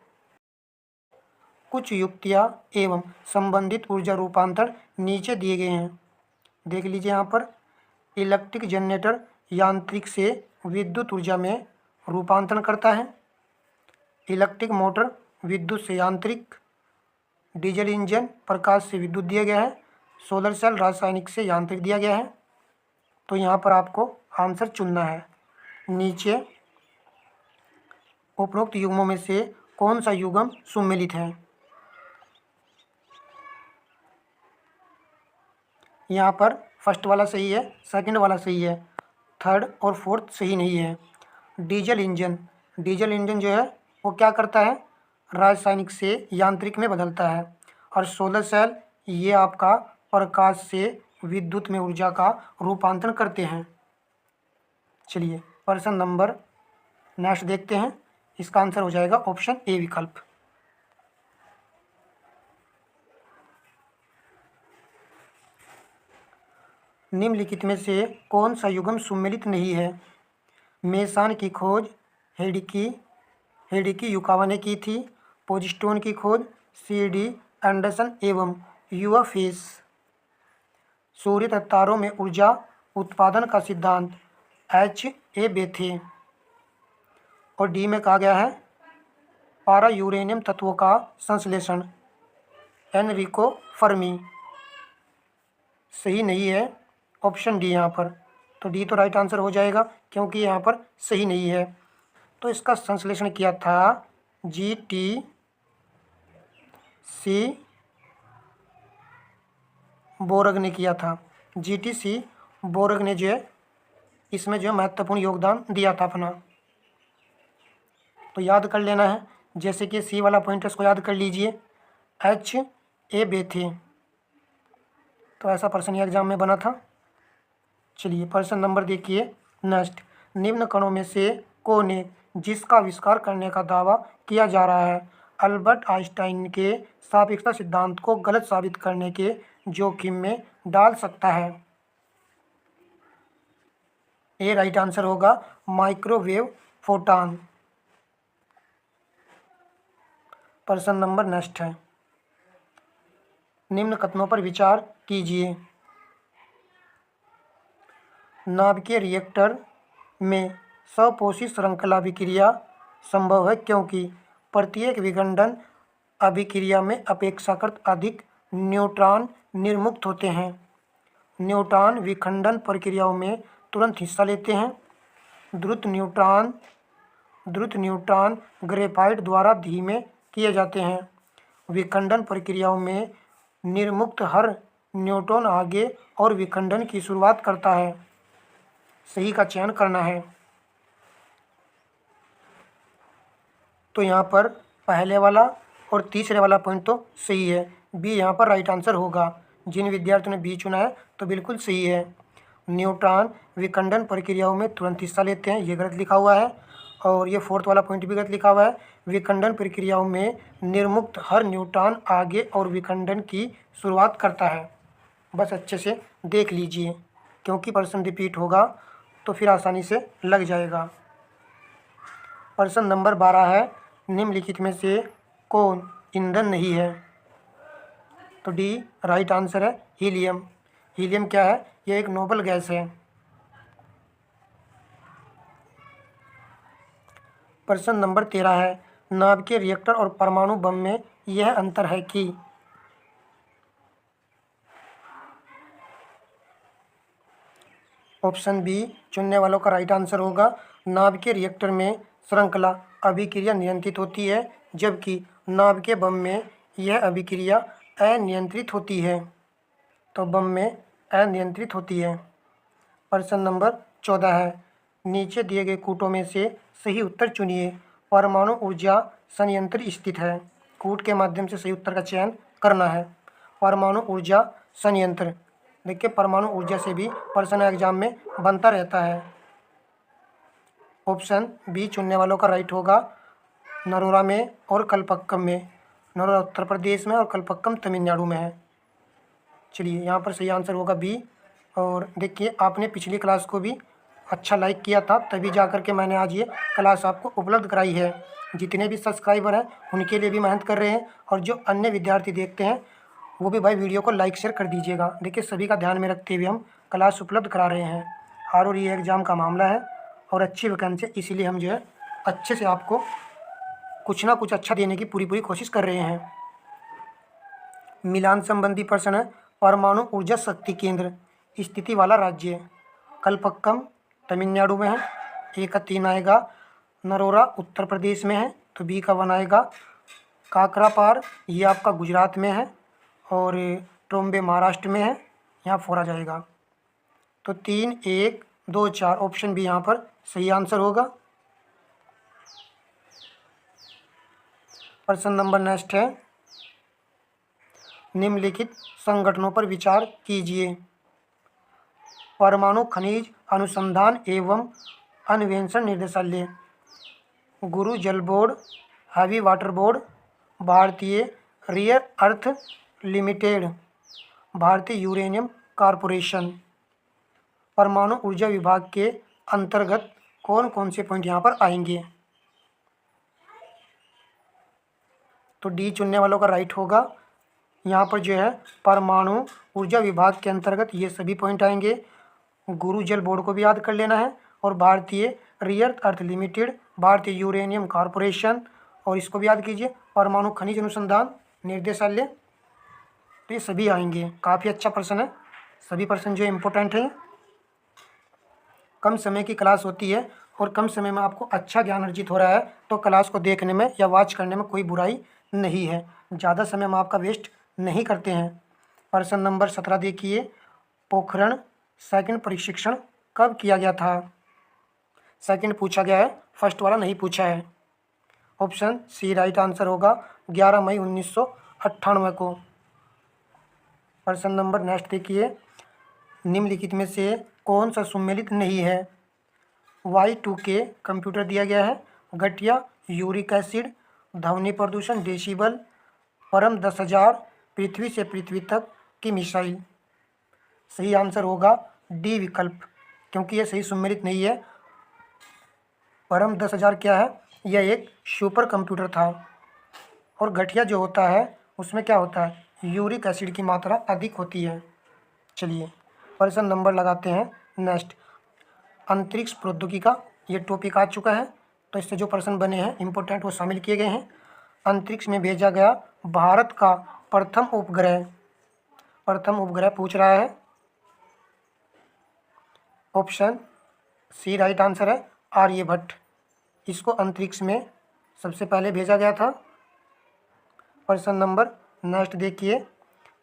कुछ युक्तियाँ एवं संबंधित ऊर्जा रूपांतरण नीचे दिए गए हैं। देख लीजिए यहाँ पर। इलेक्ट्रिक जनरेटर यांत्रिक से विद्युत ऊर्जा में रूपांतरण करता है। इलेक्ट्रिक मोटर विद्युत से यांत्रिक। डीजल इंजन प्रकाश से विद्युत दिया गया है। सोलर सेल रासायनिक से यांत्रिक दिया गया है। तो यहाँ पर आपको आंसर चुनना है। नीचे उपरोक्त युग्मों में से कौन सा युग्म सुमेलित है। यहाँ पर फर्स्ट वाला सही है, सेकंड वाला सही है, थर्ड और फोर्थ सही नहीं है। डीजल इंजन जो है वो क्या करता है, रासायनिक से यांत्रिक में बदलता है। और सोलर सेल ये आपका प्रकाश से विद्युत में ऊर्जा का रूपांतरण करते हैं। चलिए प्रश्न नंबर नेक्स्ट देखते हैं। इसका आंसर हो जाएगा ऑप्शन ए विकल्प। निम्नलिखित में से कौन सा युग्म सुमेलित नहीं है। मेसान की खोज हेडिकी युकावा ने की थी। पोजिस्टोन की खोज CD एंडरसन एवं युवा फेस। सूर्य तथा तारों में ऊर्जा उत्पादन का सिद्धांत H.A. बेथे। और डी में कहा गया है पारा यूरेनियम तत्वों का संश्लेषण एनरिको फर्मी। सही नहीं है ऑप्शन डी यहाँ पर। तो डी तो राइट आंसर हो जाएगा क्योंकि यहाँ पर सही नहीं है। तो इसका संश्लेषण किया था GTC बोरग ने किया था। GTC बोरग ने जो है इसमें जो महत्वपूर्ण योगदान दिया था अपना। तो याद कर लेना है, जैसे कि सी वाला पॉइंट इसको याद कर लीजिए H.A. बेथे। तो ऐसा प्रश्न एग्जाम में बना था। चलिए प्रश्न नंबर देखिए नेक्स्ट। निम्न कणों में से कौन है जिसका आविष्कार करने का दावा किया जा रहा है। अल्बर्ट आइंस्टाइन के सापेक्षता सिद्धांत को गलत साबित करने के जोखिम में डाल सकता है। ए राइट आंसर होगा माइक्रोवेव फोटॉन। प्रश्न नंबर नेक्स्ट है। निम्न कथनों पर विचार कीजिए। नाभिकीय रिएक्टर में स्वपोषी श्रृंखला अभिक्रिया संभव है क्योंकि प्रत्येक विखंडन अभिक्रिया में अपेक्षाकृत अधिक न्यूट्रॉन निर्मुक्त होते हैं। न्यूट्रॉन विखंडन प्रक्रियाओं में तुरंत हिस्सा लेते हैं। द्रुत न्यूट्रॉन ग्रेफाइट द्वारा धीमे किए जाते हैं। विखंडन प्रक्रियाओं में निर्मुक्त हर न्यूट्रॉन आगे और विखंडन की शुरुआत करता है। सही का चयन करना है। तो यहाँ पर पहले वाला और तीसरे वाला पॉइंट तो सही है। बी यहाँ पर राइट आंसर होगा। जिन विद्यार्थियों ने बी चुना है तो बिल्कुल सही है। न्यूट्रॉन विखंडन प्रक्रियाओं में तुरंत हिस्सा लेते हैं, ये गलत लिखा हुआ है। और ये फोर्थ वाला पॉइंट भी गलत लिखा हुआ है। विखंडन प्रक्रियाओं में निर्मुक्त हर न्यूट्रॉन आगे और विखंडन की शुरुआत करता है। बस अच्छे से देख लीजिए क्योंकि प्रश्न रिपीट होगा तो फिर आसानी से लग जाएगा। प्रश्न नंबर 12 है। निम्नलिखित में से कौन ईंधन नहीं है। तो डी राइट आंसर है हीलियम। हीलियम क्या है, यह एक नोबल गैस है। प्रश्न नंबर 13 है। नाभिकीय रिएक्टर और परमाणु बम में यह अंतर है कि। ऑप्शन बी चुनने वालों का राइट आंसर होगा। नाभिकीय रिएक्टर में श्रृंखला अभिक्रिया नियंत्रित होती है जबकि नाभिकीय बम में यह अभिक्रिया अनियंत्रित होती है। तो बम में अनियंत्रित होती है। प्रश्न नंबर 14 है। नीचे दिए गए कूटों में से सही उत्तर चुनिए। परमाणु ऊर्जा संयंत्र स्थित है। कूट के माध्यम से सही उत्तर का चयन करना है। परमाणु ऊर्जा संयंत्र, देखिए परमाणु ऊर्जा से भी प्रश्न एग्जाम में बनता रहता है। ऑप्शन बी चुनने वालों का राइट होगा, नरोरा में और कलपक्कम में। नरोरा उत्तर प्रदेश में और कलपक्कम तमिलनाडु में है। चलिए यहाँ पर सही आंसर होगा बी। और देखिए आपने पिछली क्लास को भी अच्छा लाइक किया था, तभी जा कर के मैंने आज ये क्लास आपको उपलब्ध कराई है। जितने भी सब्सक्राइबर हैं उनके लिए भी मेहनत कर रहे हैं, और जो अन्य विद्यार्थी देखते हैं वो भी भाई वीडियो को लाइक शेयर कर दीजिएगा। देखिए सभी का ध्यान में रखते हुए हम क्लास उपलब्ध करा रहे हैं। और ये एग्ज़ाम का मामला है और अच्छी वैकेंसी, इसीलिए हम जो है अच्छे से आपको कुछ ना कुछ अच्छा देने की पूरी कोशिश कर रहे हैं। मिलान संबंधी प्रश्न है। परमाणु ऊर्जा शक्ति केंद्र स्थिति वाला राज्य, कलपक्कम तमिलनाडु में है, ए का 3 आएगा। नरोरा उत्तर प्रदेश में है, तो बी का 1 आएगा। काकरापार ये आपका गुजरात में है, और ट्रोम्बे महाराष्ट्र में है, यहाँ 4 आ जाएगा। तो 3, 1, 2, 4 ऑप्शन भी यहाँ पर सही आंसर होगा। प्रश्न नंबर नेक्स्ट है, निम्नलिखित संगठनों पर विचार कीजिए। परमाणु खनिज अनुसंधान एवं अन्वेषण निर्देशालय, गुरु जल बोर्ड, हैवी वाटर बोर्ड, भारतीय रेयर अर्थ लिमिटेड, भारतीय यूरेनियम कॉरपोरेशन। परमाणु ऊर्जा विभाग के अंतर्गत कौन कौन से पॉइंट यहाँ पर आएंगे? तो डी चुनने वालों का राइट होगा। यहाँ पर जो है परमाणु ऊर्जा विभाग के अंतर्गत ये सभी पॉइंट आएंगे। गुरु जल बोर्ड को भी याद कर लेना है, और भारतीय रेयर अर्थ लिमिटेड, भारतीय यूरेनियम कॉरपोरेशन, और इसको भी याद कीजिए परमाणु खनिज अनुसंधान निर्देशालय। तो ये सभी आएंगे। काफ़ी अच्छा प्रश्न है, सभी प्रश्न जो इम्पोर्टेंट हैं। कम समय की क्लास होती है और कम समय में आपको अच्छा ज्ञान अर्जित हो रहा है, तो क्लास को देखने में या वॉच करने में कोई बुराई नहीं है। ज़्यादा समय हम आपका वेस्ट नहीं करते हैं। प्रश्न नंबर 17 देखिए, पोखरण सेकंड प्रशिक्षण कब किया गया था? सेकंड पूछा गया है, फर्स्ट वाला नहीं पूछा है। ऑप्शन सी राइट आंसर होगा, 11 मई 1998 को। प्रश्न नंबर नेक्स्ट देखिए, निम्नलिखित में से कौन सा सुमेलित नहीं है? Y2K कंप्यूटर दिया गया है, गठिया यूरिक एसिड, ध्वनि प्रदूषण डेसिबल, परम 10,000, पृथ्वी से पृथ्वी तक की मिसाइल। सही आंसर होगा डी विकल्प, क्योंकि यह सही सुमेलित नहीं है। परम 10,000 क्या है? यह एक सुपर कंप्यूटर था, और गठिया जो होता है उसमें क्या होता है? यूरिक एसिड की मात्रा अधिक होती है। चलिए प्रश्न नंबर लगाते हैं नेक्स्ट। अंतरिक्ष प्रौद्योगिकी का ये टॉपिक आ चुका है, तो इससे जो प्रश्न बने हैं इंपॉर्टेंट वो शामिल किए गए हैं। अंतरिक्ष में भेजा गया भारत का प्रथम उपग्रह पूछ रहा है। ऑप्शन सी राइट आंसर है, आर्यभट्ट। इसको अंतरिक्ष में सबसे पहले भेजा गया था। प्रश्न नंबर नेक्स्ट देखिए,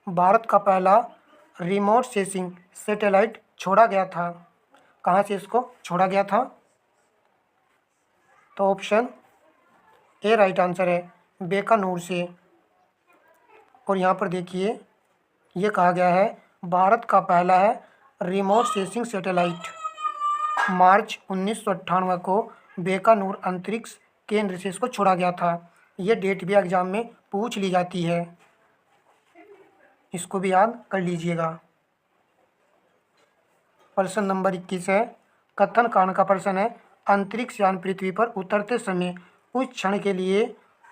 भारत का पहला रिमोट सेंसिंग सैटेलाइट छोड़ा गया था। कहाँ से इसको छोड़ा गया था? तो ऑप्शन ए राइट आंसर है, बीकानेर से। और यहाँ पर देखिए ये कहा गया है भारत का पहला है रिमोट सेंसिंग सैटेलाइट मार्च 1998 को बीकानेर अंतरिक्ष केंद्र से इसको छोड़ा गया था। ये डेट भी एग्जाम में पूछ ली जाती है, इसको भी याद कर लीजिएगा। प्रश्न नंबर 21 है, कथन कारण का प्रश्न है। अंतरिक्ष यान पृथ्वी पर उतरते समय कुछ क्षण के लिए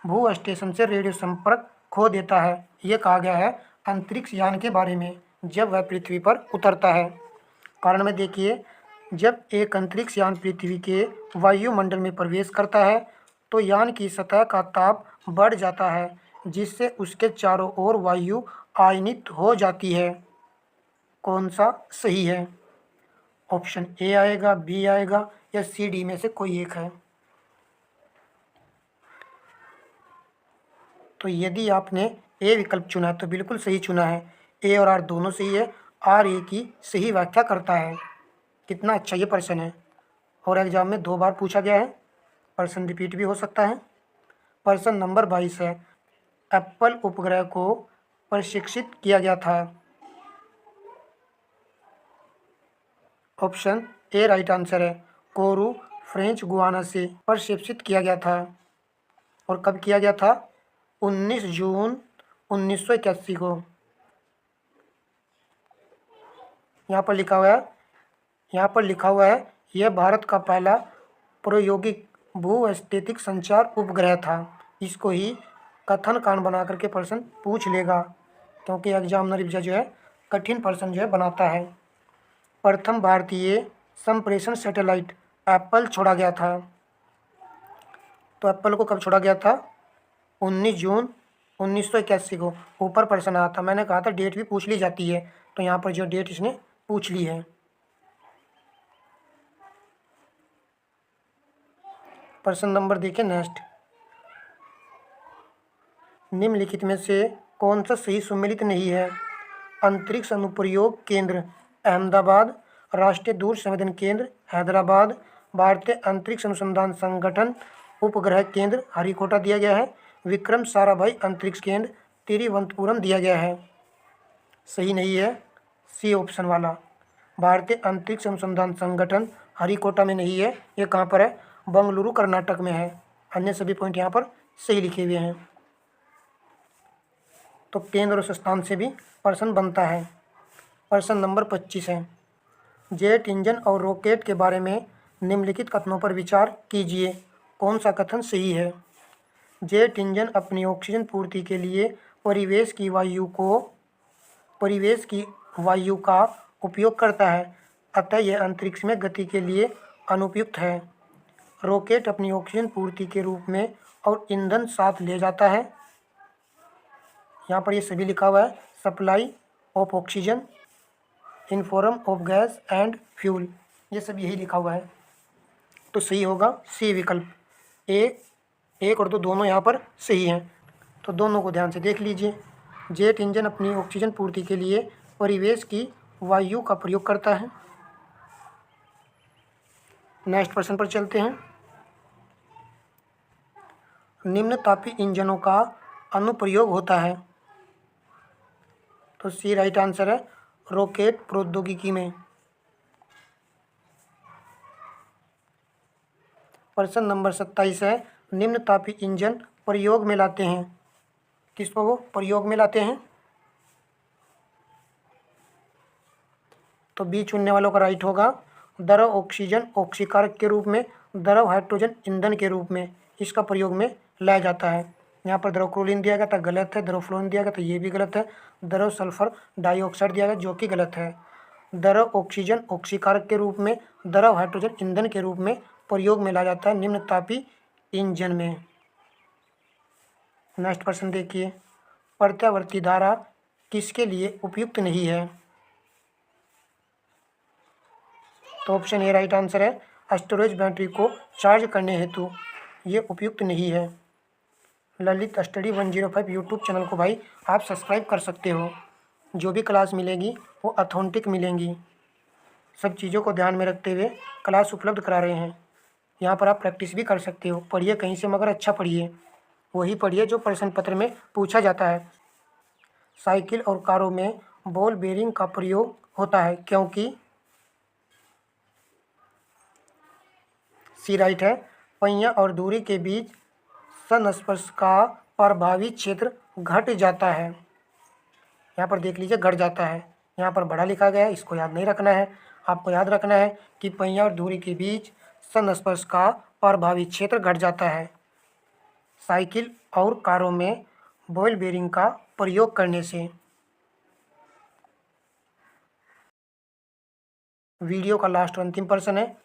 भू स्टेशन से रेडियो संपर्क खो देता है। ये कहा गया है अंतरिक्ष यान के बारे में जब वह पृथ्वी पर उतरता है। कारण में देखिए, जब एक अंतरिक्ष यान पृथ्वी के वायुमंडल में प्रवेश करता है तो यान की सतह का ताप बढ़ जाता है, जिससे उसके चारों ओर वायु आयनित हो जाती है। कौन सा सही है? ऑप्शन ए आएगा, बी आएगा, या सी डी में से कोई एक है। तो यदि आपने ए विकल्प चुना है तो बिल्कुल सही चुना है। ए और आर दोनों सही है। आर ए की सही व्याख्या करता है। कितना अच्छा ये प्रश्न है, और एग्जाम में 2 बार पूछा गया है। प्रश्न रिपीट भी हो सकता है। प्रश्न नंबर 22 है, एप्पल उपग्रह को प्रशिक्षित किया गया था। ऑप्शन ए राइट आंसर है, कोरू फ्रेंच गुआना से प्रशिक्षित किया गया था। और कब किया गया था? 19 जून 1981 को। यहाँ पर लिखा हुआ है यह भारत का पहला प्रायोगिक भूस्थैतिक संचार उपग्रह था। इसको ही कथन कांड बना करके प्रश्न पूछ लेगा, क्योंकि एग्जामिनर जो है कठिन प्रश्न जो है बनाता है। प्रथम भारतीय संप्रेषण सैटेलाइट एप्पल छोड़ा गया था। तो एप्पल को कब छोड़ा गया था? 19 जून 1981 को। ऊपर प्रश्न आया था, मैंने कहा था डेट भी पूछ ली जाती है, तो यहाँ पर जो डेट इसने पूछ ली है। प्रश्न नंबर देखिए नेक्स्ट, निम्नलिखित में से कौन सा सही सुमेलित नहीं है? अंतरिक्ष अनुप्रयोग केंद्र अहमदाबाद, राष्ट्रीय दूर संवेदन केंद्र हैदराबाद, भारतीय अंतरिक्ष अनुसंधान संगठन उपग्रह केंद्र हरिकोटा दिया गया है, विक्रम साराभाई अंतरिक्ष केंद्र तिरुवनंतपुरम दिया गया है। सही नहीं है सी ऑप्शन वाला, भारतीय अंतरिक्ष अनुसंधान संगठन हरिकोटा में नहीं है। ये कहाँ पर है? बंगलुरु कर्नाटक में है। अन्य सभी पॉइंट यहाँ पर सही लिखे हुए हैं। तो केंद्र और स्थान से भी प्रश्न बनता है। प्रश्न नंबर 25 है, जेट इंजन और रॉकेट के बारे में निम्नलिखित कथनों पर विचार कीजिए। कौन सा कथन सही है? जेट इंजन अपनी ऑक्सीजन पूर्ति के लिए परिवेश की वायु का उपयोग करता है, अतः यह अंतरिक्ष में गति के लिए अनुपयुक्त है। रॉकेट अपनी ऑक्सीजन पूर्ति के रूप में और ईंधन साथ ले जाता है। यहाँ पर ये सभी लिखा हुआ है, supply of oxygen in form of gas and fuel, ये सब यही लिखा हुआ है। तो सही होगा सी विकल्प। एक और दो दोनों यहाँ पर सही हैं, तो दोनों को ध्यान से देख लीजिए। जेट इंजन अपनी ऑक्सीजन पूर्ति के लिए परिवेश की वायु का प्रयोग करता है। नेक्स्ट प्रश्न पर चलते हैं। निम्न तापी इंजनों का अनुप्रयोग होता है। तो सी राइट आंसर है, रॉकेट प्रौद्योगिकी में। प्रश्न नंबर 27 है, निम्न तापी इंजन प्रयोग में लाते हैं। किसको वो प्रयोग में लाते हैं? तो बी चुनने वालों का राइट होगा, द्रव ऑक्सीजन ऑक्सीकारक के रूप में, द्रव हाइड्रोजन ईंधन के रूप में इसका प्रयोग में लाया जाता है। यहाँ पर द्रव क्लोरीन दिया गया था, गलत है। द्रव फ्लोरीन दिया गया था, ये भी गलत है। द्रव सल्फर डाइऑक्साइड दिया गया, जो कि गलत है। द्रव ऑक्सीजन ऑक्सीकारक के रूप में, द्रव हाइड्रोजन ईंधन के रूप में प्रयोग में लाया जाता है निम्न तापी इंजन में। नेक्स्ट प्रश्न देखिए, प्रत्यावर्ती धारा किसके लिए उपयुक्त नहीं है? तो ऑप्शन ए राइट आंसर है, स्टोरेज बैटरी को चार्ज करने हेतु ये उपयुक्त नहीं है। ललित स्टडी 105 यूट्यूब चैनल को भाई आप सब्सक्राइब कर सकते हो। जो भी क्लास मिलेगी वो ऑथेंटिक मिलेंगी। सब चीज़ों को ध्यान में रखते हुए क्लास उपलब्ध करा रहे हैं। यहाँ पर आप प्रैक्टिस भी कर सकते हो। पढ़िए कहीं से, मगर अच्छा पढ़िए, वही पढ़िए जो प्रश्न पत्र में पूछा जाता है। साइकिल और कारों में बॉल बेरिंग का प्रयोग होता है, क्योंकि सी राइट है, पहिया और धुरी के बीच संस्पर्श का प्रभावी क्षेत्र घट जाता है। यहाँ पर देख लीजिए घट जाता है, यहाँ पर बड़ा लिखा गया है, इसको याद नहीं रखना है। आपको याद रखना है कि पहिया और धुरी के बीच संस्पर्श का प्रभावी क्षेत्र घट जाता है साइकिल और कारों में बॉल बेरिंग का प्रयोग करने से। वीडियो का लास्ट और अंतिम प्रश्न है,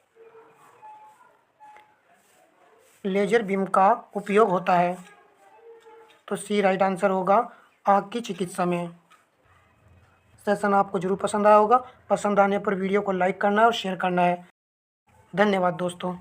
लेजर बीम का उपयोग होता है। तो सी राइट आंसर होगा, आँख की चिकित्सा में। सेशन आपको जरूर पसंद आया होगा। पसंद आने पर वीडियो को लाइक करना है और शेयर करना है। धन्यवाद दोस्तों।